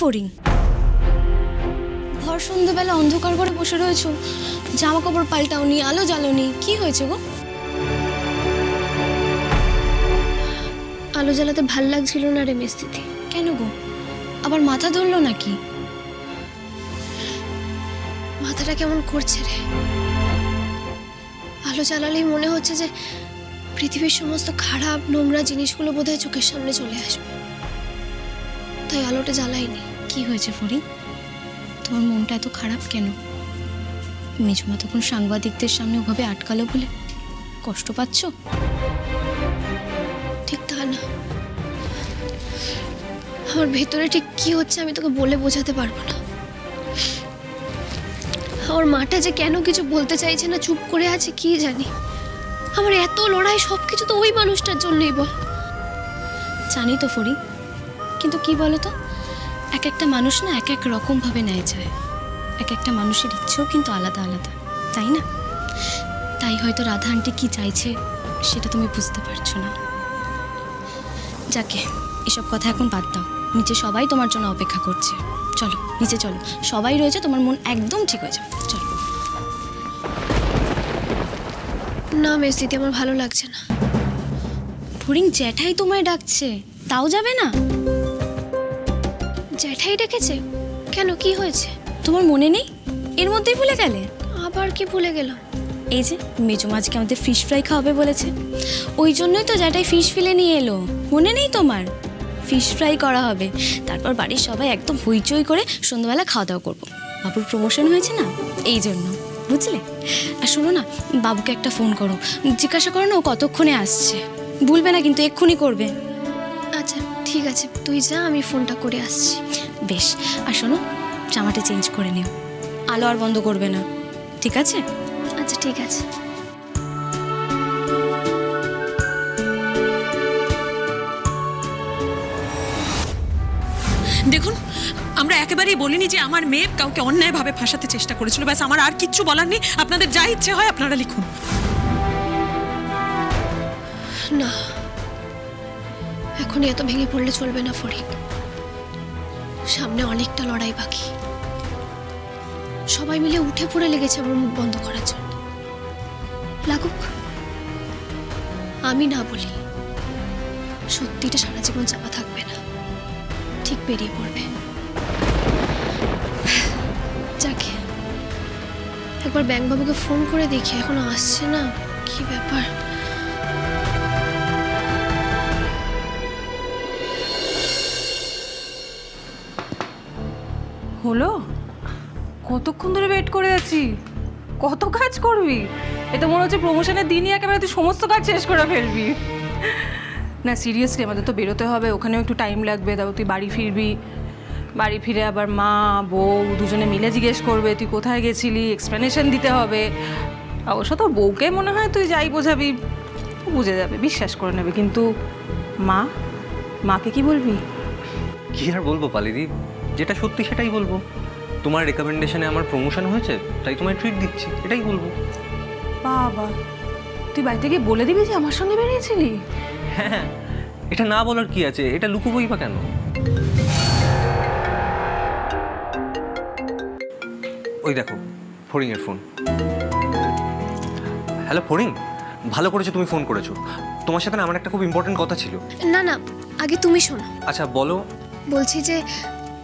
ফড়িং? ভর সন্ধ্যেবেলা অন্ধকার করে বসে রয়েছো, জামা কাপড় পাল্টাওনি, আলো জ্বালোনি, কি হয়েছে গো? আলো জ্বালাতে ভাল লাগছিল না রে মিস্তিতি। কেন গো, আবার মাথা ধরলো নাকি? মাথাটা কেমন করছে রে। আলো জ্বালালেই মনে হচ্ছে যে পৃথিবীর সমস্ত খারাপ নোংরা জিনিসগুলো বোধহয় চোখের সামনে চলে আসবে, তাই আলোটা জ্বালাইনি। কি হয়েছে ফড়িং, তোমার মনটা এত খারাপ কেন? মেজমা তখন সাংবাদিকদের সামনে ওভাবে আটকালো বলে কষ্ট পাচ্ছ? ঠিক তা না, আমার ভেতরে ঠিক কি হচ্ছে আমি তোকে বলে বোঝাতে পারবো না। আমার মাটা যে কেন কিছু বলতে চাইছে না, চুপ করে আছে কি জানি। আমার এত লড়াই সবকিছু তো ওই মানুষটার জন্যই বল। জানি তো ফড়িং, কিন্তু কি বলো তো, এক একটা মানুষ না এক এক রকম ভাবে নেয় যায়। এক একটা মানুষের ইচ্ছেও কিন্তু আলাদা আলাদা, তাই না? তাই হয়তো রাধা আন্টি কি চাইছে সেটা তুমি বুঝতে পারছো না। যাকে, এসব কথা এখন বাদ দাও। নিচে সবাই তোমার জন্য অপেক্ষা করছে, চলো নিচে চলো, সবাই রয়েছে, তোমার মন একদম ঠিক হয়ে যাবে, চলো। না মেসিদি, আমার ভালো লাগছে না। ফড়িং, জ্যাঠাই তোমায় ডাকছে, তাও যাবে না? জ্যাঠাই ডেকেছে? কেন, কি হয়েছে? তোমার মনে নেই? এর মধ্যেই ভুলে গেলে? আবার কি ভুলে গেলাম? এই যে মেজো মাঝকে আমাদের ফিশ ফ্রাই খাওয়াবে বলেছে, ওই জন্যই তো জ্যাঠাই ফিশ ফিলে নিয়ে এলো। মনে নেই তোমার? ফিশ ফ্রাই করা হবে, তারপর বাড়ির সবাই একদম হইচই করে সন্ধ্যাবেলা খাওয়া দাওয়া করবো। বাবুর প্রমোশন হয়েছে না, এই জন্য, বুঝলে? আর শোনো না, বাবুকে একটা ফোন করো, জিজ্ঞাসা করো না ও কতক্ষণে আসছে। ভুলবে না কিন্তু, এক্ষুনি করবে। আচ্ছা ঠিক আছে, তুই যা, আমি ফোনটা করে আসছি। বেশ, আর শোনো, জামাটা চেঞ্জ করে নিও, আলো আর বন্ধ করবে না, ঠিক আছে? আচ্ছা ঠিক আছে। দেখুন, আমরা একেবারেই বলিনি যে আমার মেয়ে কাউকে অন্যায়ভাবে ফাঁসাতে চেষ্টা করেছিল। ব্যাস, আমার আর কিচ্ছু বলার নেই। আপনাদের যা ইচ্ছে হয় আপনারা লিখুন। না, এখনই এত ভেঙে পড়লে চলবে না ফরিদ। সামনে অনেকটা লড়াই বাকি। সবাই মিলে উঠে পড়ে লেগেছে আমার মুখ বন্ধ করার জন্য। লাগুক, আমি না বলি, সত্যিটা সারা জীবন চাপা থাকবে না, ঠিক বেরিয়ে পড়বে। যাকে, একবার ব্যাংকবাবুকে ফোন করে দেখি, এখনো আসছে না, কি ব্যাপার। হলো? কতক্ষণ ধরে ওয়েট করে আছি। কত কাজ করবি? এটা মনে হচ্ছে প্রমোশনের দিনই একেবারে তুই সমস্ত কাজ শেষ করে ফেলবি। না সিরিয়াসলি, আমাদের তো বেরোতে হবে, ওখানেও একটু টাইম লাগবে। তারপর তুই বাড়ি ফিরবি, বাড়ি ফিরে আবার মা বউ দুজনে মিলে জিজ্ঞেস করবে তুই কোথায় গেছিলি, এক্সপ্লেনেশন দিতে হবে। অবশ্য তোর বউকে মনে হয় তুই যাই বোঝাবি বুঝে যাবে, বিশ্বাস করে নেবে। কিন্তু মাকে কি বলবি? কি আর বলবো পালিদি, যেটা সত্যি সেটাই বলবো। তোমার রেকমেন্ডেশনে আমার প্রমোশন হয়েছে, তাই তোমায় ট্রিট দিচ্ছি, এটাই বলবো। বাবা, তুই বাড়িতে গিয়ে বলে দিবি যে আমার সঙ্গে বেরিয়েছিলি? হ্যাঁ, এটা না বলার কি আছে, এটা লুকোবই বা কেন? ওই দেখো, ফড়িংয়ের ফোন। হ্যালো ফড়িং, ভালো করেছো তুমি ফোন করেছো। তোমার সাথে না আমার একটা খুব ইম্পর্টেন্ট কথা ছিল। না না, আগে তুমি শোনো। আচ্ছা বলো। বলছি যে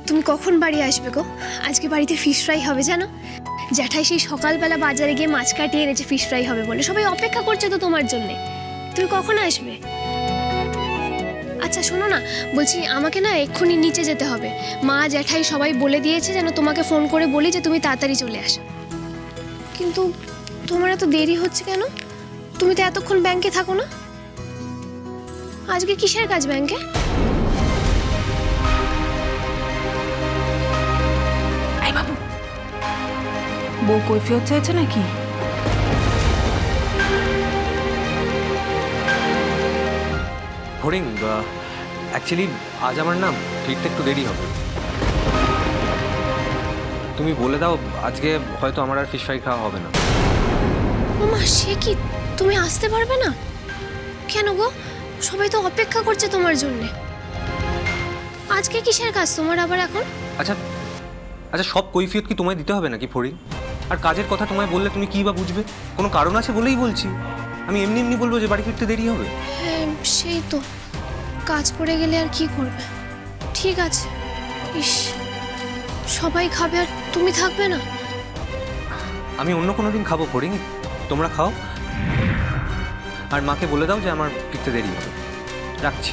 তুমি কখন বাড়ি আসবে গো? আজকে বাড়িতে ফিশ ফ্রাই হবে জানো। জ্যাঠাই সেই সকালবেলা বাজারে গিয়ে মাছ কাটিয়ে এনেছে ফিশ ফ্রাই হবে বলে। সবাই অপেক্ষা করছে তো তোমার জন্যে। তুমি কখন আসবে? আচ্ছা শোনো না, বলছি আমাকে না এক্ষুনি নিচে যেতে হবে। মা জ্যাঠাই সবাই বলে দিয়েছে যেন তোমাকে ফোন করে বলি যে তুমি তাড়াতাড়ি চলে আসো। কিন্তু তোমার এত দেরি হচ্ছে কেন? তুমি তো এতক্ষণ ব্যাংকে থাকো না। আজকে কিসের কাজ ব্যাংকে? এই বাবু, বউ কৈফিয়ত চাইছে নাকি? ফড়িং, অ্যাকচুয়ালি আজ আমার না ফিরতে একটু দেরি হবে। তুমি বলে দাও আজকে হয়তো আমার আর ফিশ ফ্রাই খাওয়া হবে না। ও মা, সে কি, তুমি আসতে পারবে না? কেন গো? সবাই তো অপেক্ষা করছে তোমার জন্যে। আজকে কিসের কাজ তোমার আবার এখন? আচ্ছা আচ্ছা, সব কৈফিয়ত কি তোমায় দিতে হবে নাকি ফড়িং? আর কাজের কথা তোমায় বললে তুমি কী বা বুঝবে? কোনো কারণ আছে বলেই বলছি। আমি এমনি এমনি বলবো যে বাড়ি ফিরতে দেরি হবে? হ্যাঁ সেই তো, কাজ পড়ে গেলে আর কি করবে। ঠিক আছে। ইস, সবাই খাবে আর তুমি থাকবে না। আমি অন্য কোনো দিন খাবো ফড়িং, তোমরা খাও। আর মাকে বলে দাও যে আমার ফিরতে দেরি হবে। রাখছি।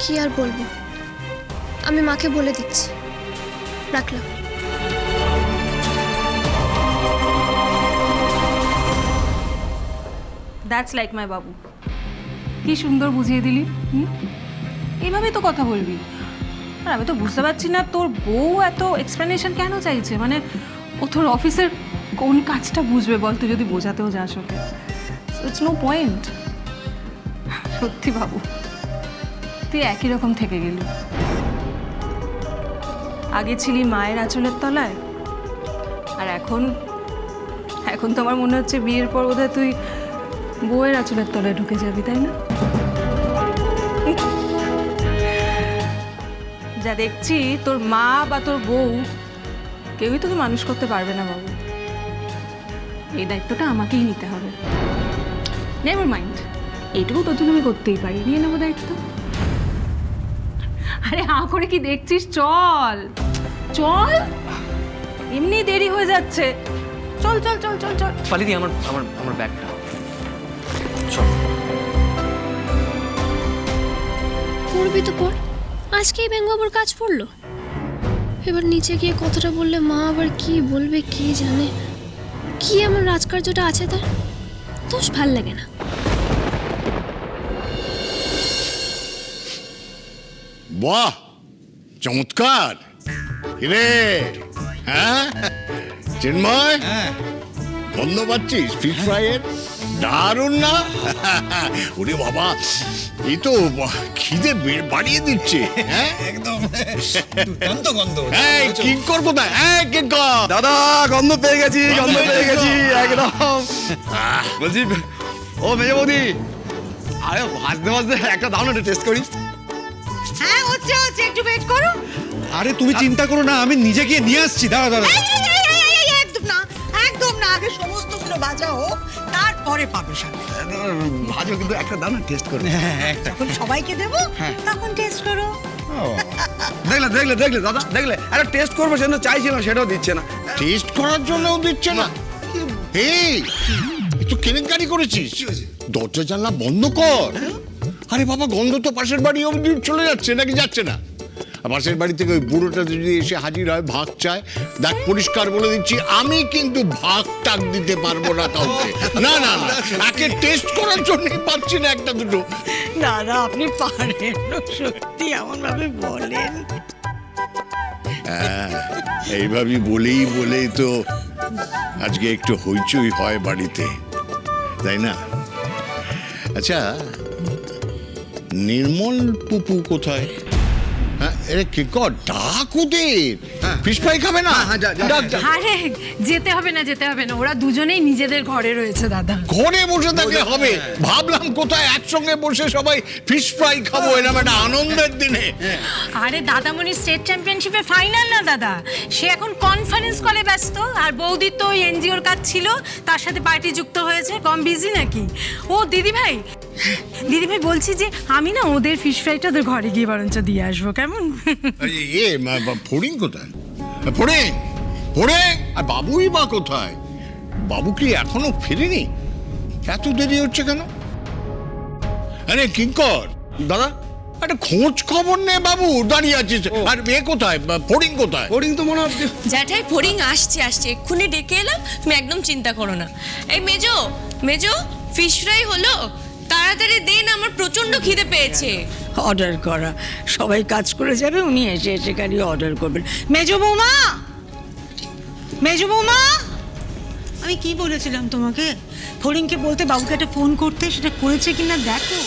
কি আর বলবো, আমি মাকে বলে দিচ্ছি। রাখলাম। দ্যাটস লাইক মাই বাবু। কি সুন্দর বুঝিয়ে দিলি। এইভাবেই তো কথা বলবি। আর আমি তো বুঝতে পারছি না তোর বউ এত এক্সপ্লেনেশন কেন চাইছে। মানে ও তোর অফিসের কোন কাজটা বুঝবে বল, তুই যদি বোঝাতেও যাস ওকে। It's no point. সত্যি বাবু, তুই একই রকম থেকে গেলি। আগে ছিলি মায়ের আঁচলের তলায়, আর এখন এখন তো আমার মনে হচ্ছে বিয়ের পর বোধহয় তুই বউয়ের আঁচলের তলায় ঢুকে যাবি, তাই না? যা দেখছি তোর মা বা তোর বউ কেউই তোকে মানুষ করতে পারবে না বাবু। এই দায়িত্বটা আমাকেই নিতে হবে। নেভার মাইন্ড, এইটুকু তোর জন্য আমি করতেই পারি, নিয়ে নেবো দায়িত্ব। আরে হা করে কি দেখছিস? চল চল, এমনি দেরি হয়ে যাচ্ছে। চল চল চল চল চল। পালিদি, আমার আমার আমার ব্যাগটা। চল। পড়বি তো পড়, আজকেই ব্যাঙ্গাবার কাজ পড়লো। এবার নিচে গিয়ে কথাটা বললে মা আবার কি বলবে কে জানে। কি আমার রাজকার্যটা আছে তার, দোষ ভাল লাগে না। বাহ, চমৎকার। রে হ্যাঁ চিন্ময়, গন্ধ পাচ্ছিস ফিশ ফ্রাইয়ের? দারুণ না? ওরে বাবা, এই তো খিদে বাড়িয়ে দিচ্ছে। হ্যাঁ একদম দুর্দান্ত গন্ধ। এই কিঙ্কর কোথায়? এই কিঙ্কর দাদা, গন্ধ পেয়ে গেছি, গন্ধ পেয়ে গেছি একদম। বলছি ও মেয়ে বৌদি, আরে ভাজতে ভাজতে একটা দাও না, টেস্ট করি। হ্যাঁ হচ্ছে হচ্ছে, একটু ওয়েট করো। আরে তুমি চিন্তা করো না, আমি নিজে গিয়ে নিয়ে আসছি। দাঁড়া দাঁড়া। এই, একদম না, একদম না, আগে সমস্তগুলো ভাজা হোক, তারপরে পাবে সামনে। ভাজো, কিন্তু একটা দাও না, টেস্ট করো। হ্যাঁ একটা। যখন সবাইকে দেবো তখন টেস্ট করো। দেখলে দেখলে দেখলে দাদা, দেখলে একটা টেস্ট করবো সেটা চাইছিলাম, সেটাও দিচ্ছে না। টেস্ট করার জন্যও দিচ্ছে না। এই একটু কেলেঙ্কারি করেছিস, দরজা জানলা বন্ধ কর। আরে বাবা, গন্ধ তো পাশের বাড়ি অবধি চলে যাচ্ছে, নাকি যাচ্ছে না? পাশের বাড়ি থেকে ওই বুড়োটা যদি এসে হাজির হয়, ভাগ চায়, দেখ পরিষ্কার বলে দিচ্ছি, আমি কিন্তু ভাগ টাক দিতে পারবো না কাউকে। না না না, একে টেস্ট করার জন্যই পাচ্ছি না একটা দুটো। দাদা আপনি পারেন, সত্যি এমন ভাবে বলেন। এইভাবে বলেই তো আজকে একটু হইচই হয় বাড়িতে, তাই না? আচ্ছা, নির্মল পুপু কোথায়? হ্যাঁ, কি কর, ডাক ওদের। ফিশ ফ্রাই খাবে না? আরে যেতে হবে না, ওরা দুজনেই নিজেদের ঘরে রয়েছে দাদা। ঘরে বসে থাকলে হবে? ভাবলাম কোথায় একসঙ্গে বসে সবাই ফিশ ফ্রাই খাবো এরকম একটা আনন্দের দিনে। আরে দাদামণি স্টেট চ্যাম্পিয়নশিপে ফাইনাল না দাদা, সে এখন কনফারেন্স কলে ব্যস্ত। আর বৌদির তো এনজিওর কাজ ছিল, তার সাথে পার্টি যুক্ত হয়েছে। কম বিজি নাকি? ও দিদিভাই বলছি যে আমি না ওদের ফিশ ফ্রাইটা ওদের ঘরে গিয়ে বরঞ্চ দিয়ে আসবো, কেমন? ফড়িং কোথায়? ফড়িং ফড়িং, আর বাবুই বা কোথায়? বাবু কি এখনো ফেরেনি? এত দেরি হচ্ছে কেন? আরে কিঙ্কর দাদা, একটা খোঁজ খবর নে, বাবু দাঁড়িয়ে আছিস। আর মেয়ে কোথায়? ফড়িং কোথায়? ওরিং তো মনে হচ্ছে। জ্যাঠাই ফড়িং আসছে এক্ষুনি ডেকে এলাম, তুমি একদম চিন্তা করো না। এই মেজো মেজো, ফিশ ফ্রাই হলো? তাড়াতাড়ি দেন, আমার প্রচন্ড খিদে পেয়েছে। অর্ডার করা, সবাই কাজ করে যাবে, উনি এসে এসে খালি অর্ডার করবেন। মেজো বৌমা, মেজো বৌমা, আমি কি বলেছিলাম তোমাকে? ফড়িংকে বলতে বাবুকে একটা ফোন করতে, সেটা করেছে কিনা দেখো।